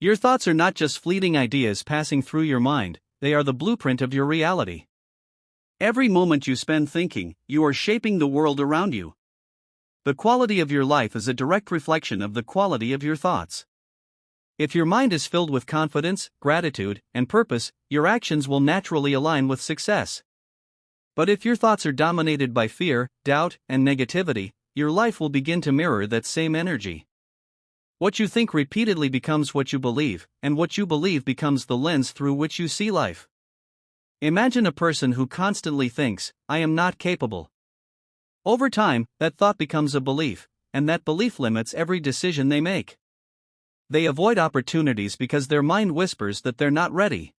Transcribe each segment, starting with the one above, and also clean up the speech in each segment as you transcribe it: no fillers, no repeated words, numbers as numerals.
Your thoughts are not just fleeting ideas passing through your mind, they are the blueprint of your reality. Every moment you spend thinking, you are shaping the world around you. The quality of your life is a direct reflection of the quality of your thoughts. If your mind is filled with confidence, gratitude, and purpose, your actions will naturally align with success. But if your thoughts are dominated by fear, doubt, and negativity, your life will begin to mirror that same energy. What you think repeatedly becomes what you believe, and what you believe becomes the lens through which you see life. Imagine a person who constantly thinks, "I am not capable." Over time, that thought becomes a belief, and that belief limits every decision they make. They avoid opportunities because their mind whispers that they're not ready.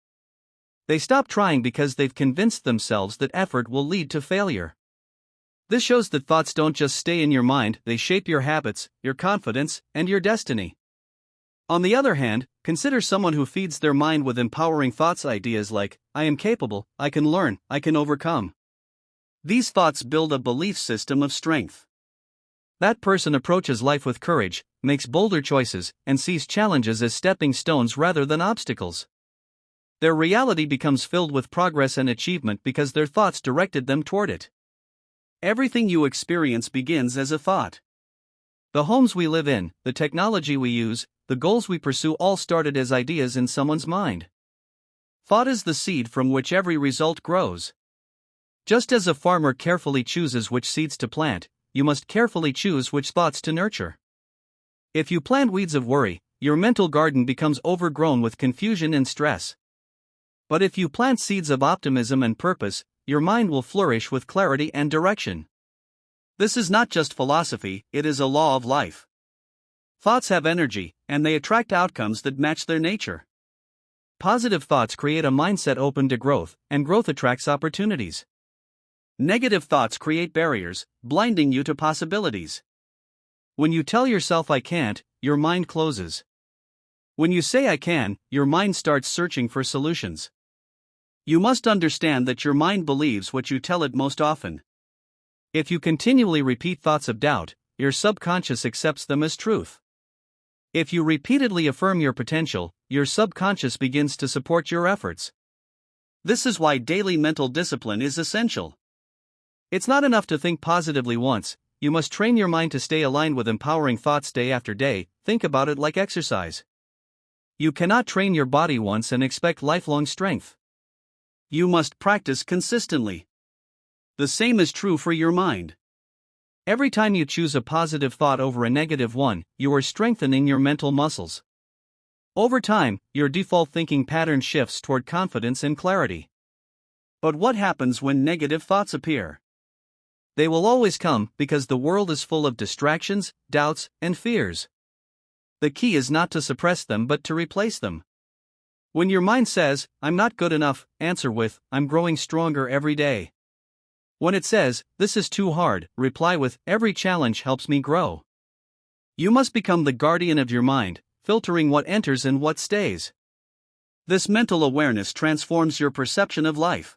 They stop trying because they've convinced themselves that effort will lead to failure. This shows that thoughts don't just stay in your mind, they shape your habits, your confidence, and your destiny. On the other hand, consider someone who feeds their mind with empowering thoughts, ideas like, "I am capable, I can learn, I can overcome." These thoughts build a belief system of strength. That person approaches life with courage, makes bolder choices, and sees challenges as stepping stones rather than obstacles. Their reality becomes filled with progress and achievement because their thoughts directed them toward it. Everything you experience begins as a thought. The homes we live in, the technology we use, the goals we pursue all started as ideas in someone's mind. Thought is the seed from which every result grows. Just as a farmer carefully chooses which seeds to plant, you must carefully choose which thoughts to nurture. If you plant weeds of worry, your mental garden becomes overgrown with confusion and stress. But if you plant seeds of optimism and purpose, your mind will flourish with clarity and direction. This is not just philosophy, it is a law of life. Thoughts have energy, and they attract outcomes that match their nature. Positive thoughts create a mindset open to growth, and growth attracts opportunities. Negative thoughts create barriers, blinding you to possibilities. When you tell yourself "I can't," your mind closes. When you say "I can," your mind starts searching for solutions. You must understand that your mind believes what you tell it most often. If you continually repeat thoughts of doubt, your subconscious accepts them as truth. If you repeatedly affirm your potential, your subconscious begins to support your efforts. This is why daily mental discipline is essential. It's not enough to think positively once, you must train your mind to stay aligned with empowering thoughts day after day. Think about it like exercise. You cannot train your body once and expect lifelong strength. You must practice consistently. The same is true for your mind. Every time you choose a positive thought over a negative one, you are strengthening your mental muscles. Over time, your default thinking pattern shifts toward confidence and clarity. But what happens when negative thoughts appear? They will always come because the world is full of distractions, doubts, and fears. The key is not to suppress them but to replace them. When your mind says, "I'm not good enough," answer with, "I'm growing stronger every day." When it says, "This is too hard," reply with, "Every challenge helps me grow." You must become the guardian of your mind, filtering what enters and what stays. This mental awareness transforms your perception of life.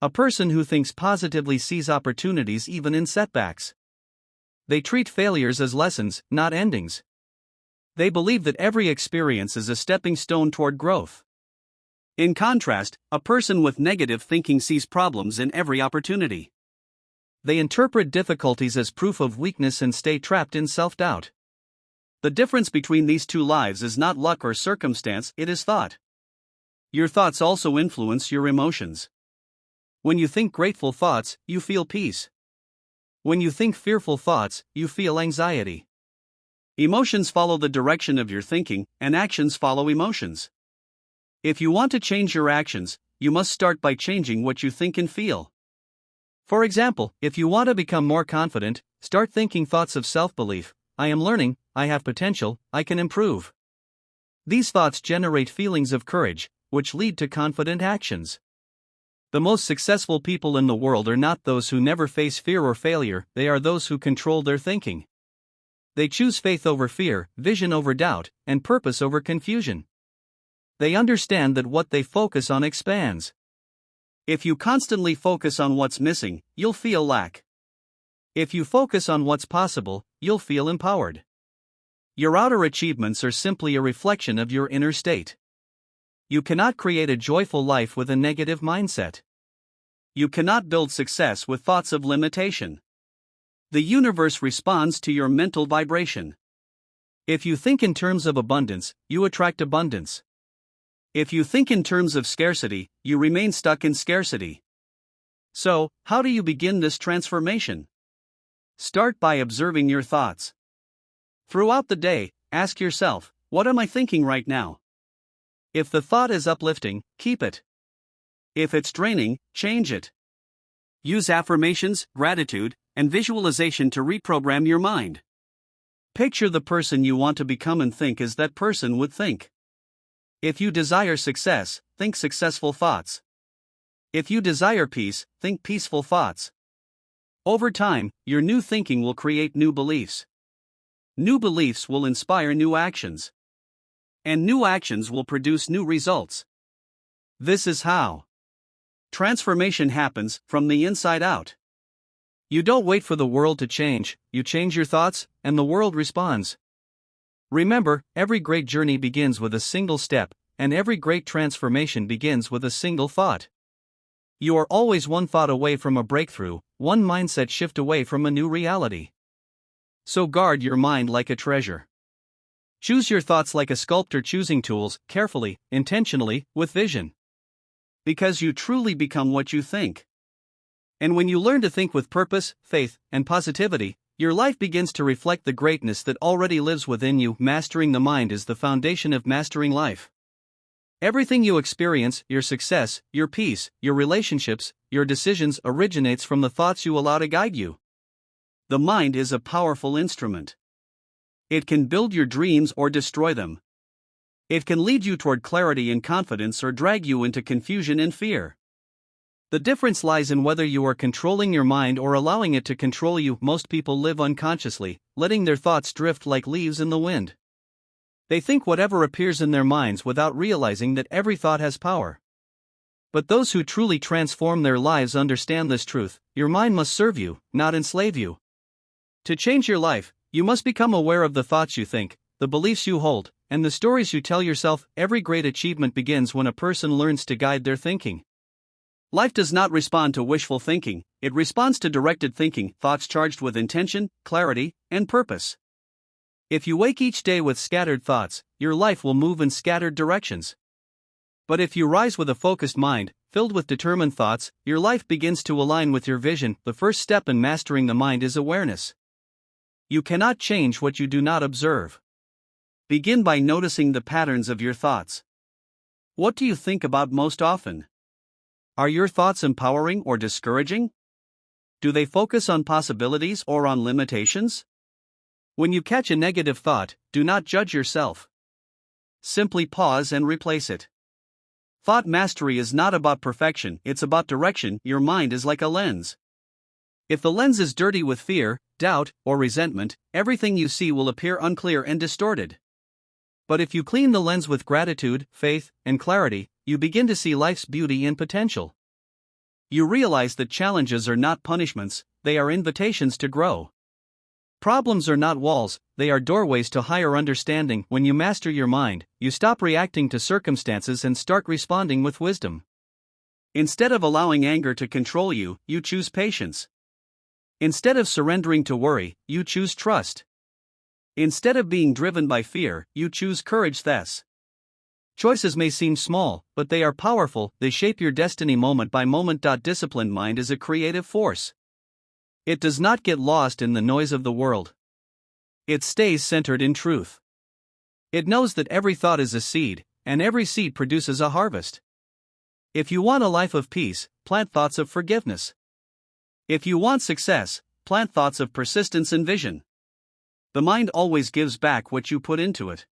A person who thinks positively sees opportunities even in setbacks. They treat failures as lessons, not endings. They believe that every experience is a stepping stone toward growth. In contrast, a person with negative thinking sees problems in every opportunity. They interpret difficulties as proof of weakness and stay trapped in self-doubt. The difference between these two lives is not luck or circumstance, it is thought. Your thoughts also influence your emotions. When you think grateful thoughts, you feel peace. When you think fearful thoughts, you feel anxiety. Emotions follow the direction of your thinking, and actions follow emotions. If you want to change your actions, you must start by changing what you think and feel. For example, if you want to become more confident, start thinking thoughts of self-belief. "I am learning, I have potential, I can improve." These thoughts generate feelings of courage, which lead to confident actions. The most successful people in the world are not those who never face fear or failure, they are those who control their thinking. They choose faith over fear, vision over doubt, and purpose over confusion. They understand that what they focus on expands. If you constantly focus on what's missing, you'll feel lack. If you focus on what's possible, you'll feel empowered. Your outer achievements are simply a reflection of your inner state. You cannot create a joyful life with a negative mindset. You cannot build success with thoughts of limitation. The universe responds to your mental vibration. If you think in terms of abundance, you attract abundance. If you think in terms of scarcity, you remain stuck in scarcity. So, how do you begin this transformation? Start by observing your thoughts. Throughout the day, ask yourself, what am I thinking right now? If the thought is uplifting, keep it. If it's draining, change it. Use affirmations, gratitude, and visualization to reprogram your mind. Picture the person you want to become and think as that person would think. If you desire success, think successful thoughts. If you desire peace, think peaceful thoughts. Over time, your new thinking will create new beliefs. New beliefs will inspire new actions. And new actions will produce new results. This is how transformation happens from the inside out. You don't wait for the world to change, you change your thoughts, and the world responds. Remember, every great journey begins with a single step, and every great transformation begins with a single thought. You are always one thought away from a breakthrough, one mindset shift away from a new reality. So guard your mind like a treasure. Choose your thoughts like a sculptor choosing tools, carefully, intentionally, with vision. Because you truly become what you think. And when you learn to think with purpose, faith, and positivity, your life begins to reflect the greatness that already lives within you. Mastering the mind is the foundation of mastering life. Everything you experience, your success, your peace, your relationships, your decisions originates from the thoughts you allow to guide you. The mind is a powerful instrument. It can build your dreams or destroy them. It can lead you toward clarity and confidence or drag you into confusion and fear. The difference lies in whether you are controlling your mind or allowing it to control you. Most people live unconsciously, letting their thoughts drift like leaves in the wind. They think whatever appears in their minds without realizing that every thought has power. But those who truly transform their lives understand this truth: your mind must serve you, not enslave you. To change your life, you must become aware of the thoughts you think, the beliefs you hold, and the stories you tell yourself. Every great achievement begins when a person learns to guide their thinking. Life does not respond to wishful thinking, it responds to directed thinking, thoughts charged with intention, clarity, and purpose. If you wake each day with scattered thoughts, your life will move in scattered directions. But if you rise with a focused mind, filled with determined thoughts, your life begins to align with your vision. The first step in mastering the mind is awareness. You cannot change what you do not observe. Begin by noticing the patterns of your thoughts. What do you think about most often? Are your thoughts empowering or discouraging? Do they focus on possibilities or on limitations? When you catch a negative thought, do not judge yourself. Simply pause and replace it. Thought mastery is not about perfection, it's about direction. Your mind is like a lens. If the lens is dirty with fear, doubt, or resentment, everything you see will appear unclear and distorted. But if you clean the lens with gratitude, faith, and clarity, you begin to see life's beauty and potential. You realize that challenges are not punishments, they are invitations to grow. Problems are not walls, they are doorways to higher understanding. When you master your mind, you stop reacting to circumstances and start responding with wisdom. Instead of allowing anger to control you, you choose patience. Instead of surrendering to worry, you choose trust. Instead of being driven by fear, you choose courage. Thus, choices may seem small, but they are powerful. They shape your destiny moment by moment. Disciplined mind is a creative force. It does not get lost in the noise of the world. It stays centered in truth. It knows that every thought is a seed, and every seed produces a harvest. If you want a life of peace, plant thoughts of forgiveness. If you want success, plant thoughts of persistence and vision. The mind always gives back what you put into it.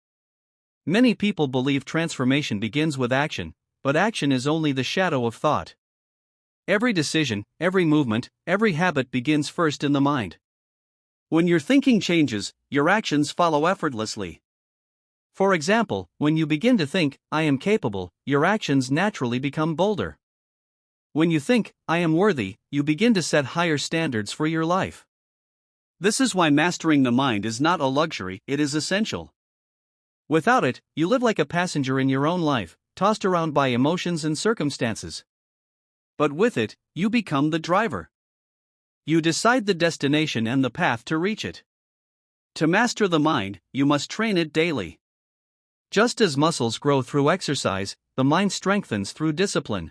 Many people believe transformation begins with action, but action is only the shadow of thought. Every decision, every movement, every habit begins first in the mind. When your thinking changes, your actions follow effortlessly. For example, when you begin to think, "I am capable," your actions naturally become bolder. When you think, "I am worthy," you begin to set higher standards for your life. This is why mastering the mind is not a luxury, it is essential. Without it, you live like a passenger in your own life, tossed around by emotions and circumstances. But with it, you become the driver. You decide the destination and the path to reach it. To master the mind, you must train it daily. Just as muscles grow through exercise, the mind strengthens through discipline.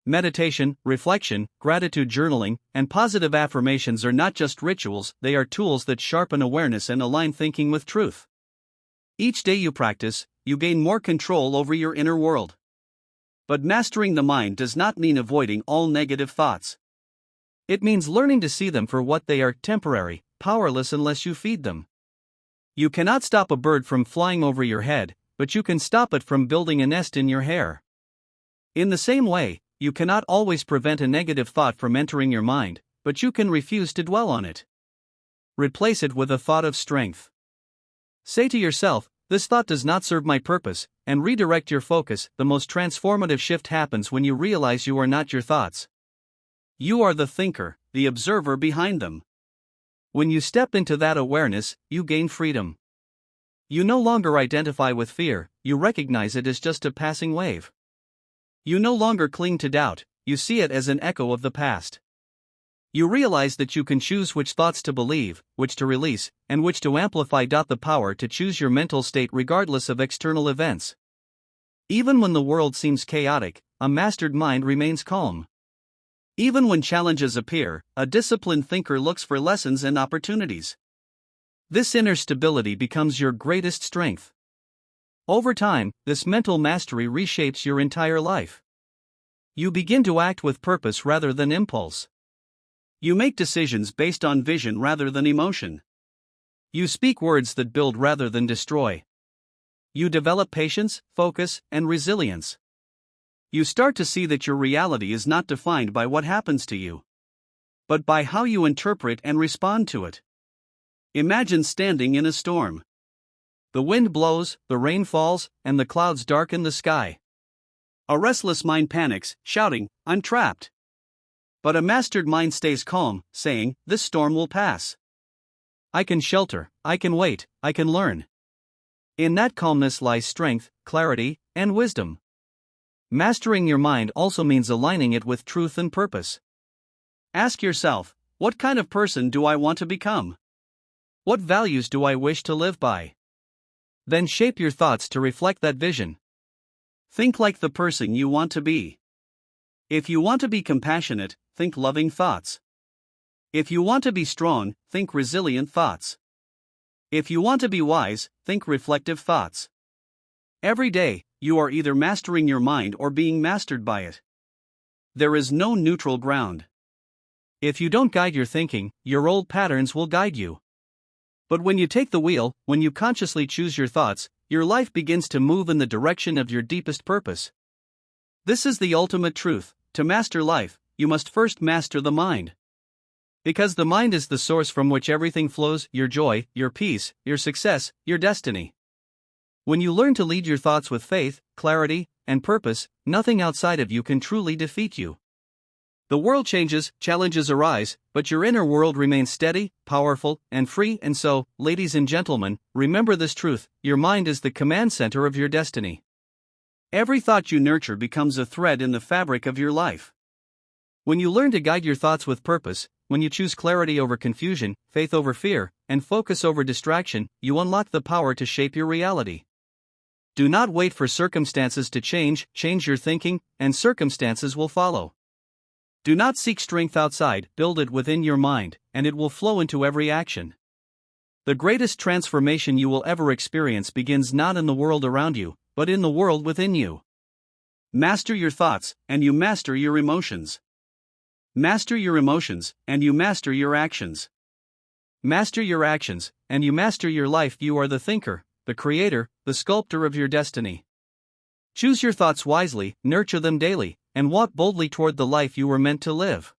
Meditation, reflection, gratitude journaling, and positive affirmations are not just rituals, they are tools that sharpen awareness and align thinking with truth. Each day you practice, you gain more control over your inner world. But mastering the mind does not mean avoiding all negative thoughts. It means learning to see them for what they are: temporary, powerless unless you feed them. You cannot stop a bird from flying over your head, but you can stop it from building a nest in your hair. In the same way, you cannot always prevent a negative thought from entering your mind, but you can refuse to dwell on it. Replace it with a thought of strength. Say to yourself, "This thought does not serve my purpose," and redirect your focus. The most transformative shift happens when you realize you are not your thoughts. You are the thinker, the observer behind them. When you step into that awareness, you gain freedom. You no longer identify with fear, you recognize it as just a passing wave. You no longer cling to doubt, you see it as an echo of the past. You realize that you can choose which thoughts to believe, which to release, and which to amplify. The power to choose your mental state regardless of external events. Even when the world seems chaotic, a mastered mind remains calm. Even when challenges appear, a disciplined thinker looks for lessons and opportunities. This inner stability becomes your greatest strength. Over time, this mental mastery reshapes your entire life. You begin to act with purpose rather than impulse. You make decisions based on vision rather than emotion. You speak words that build rather than destroy. You develop patience, focus, and resilience. You start to see that your reality is not defined by what happens to you, but by how you interpret and respond to it. Imagine standing in a storm. The wind blows, the rain falls, and the clouds darken the sky. A restless mind panics, shouting, "I'm trapped." But a mastered mind stays calm, saying, "This storm will pass. I can shelter, I can wait, I can learn." In that calmness lies strength, clarity, and wisdom. Mastering your mind also means aligning it with truth and purpose. Ask yourself, what kind of person do I want to become? What values do I wish to live by? Then shape your thoughts to reflect that vision. Think like the person you want to be. If you want to be compassionate, think loving thoughts. If you want to be strong, think resilient thoughts. If you want to be wise, think reflective thoughts. Every day, you are either mastering your mind or being mastered by it. There is no neutral ground. If you don't guide your thinking, your old patterns will guide you. But when you take the wheel, when you consciously choose your thoughts, your life begins to move in the direction of your deepest purpose. This is the ultimate truth: to master life, you must first master the mind. Because the mind is the source from which everything flows: your joy, your peace, your success, your destiny. When you learn to lead your thoughts with faith, clarity, and purpose, nothing outside of you can truly defeat you. The world changes, challenges arise, but your inner world remains steady, powerful, and free. And so, ladies and gentlemen, remember this truth: your mind is the command center of your destiny. Every thought you nurture becomes a thread in the fabric of your life. When you learn to guide your thoughts with purpose, when you choose clarity over confusion, faith over fear, and focus over distraction, you unlock the power to shape your reality. Do not wait for circumstances to change your thinking, and circumstances will follow. Do not seek strength outside, build it within your mind, and it will flow into every action. The greatest transformation you will ever experience begins not in the world around you, but in the world within you. Master your thoughts, and you master your emotions. Master your emotions, and you master your actions. Master your actions, and you master your life. You are the thinker, the creator, the sculptor of your destiny. Choose your thoughts wisely, nurture them daily, and walk boldly toward the life you were meant to live.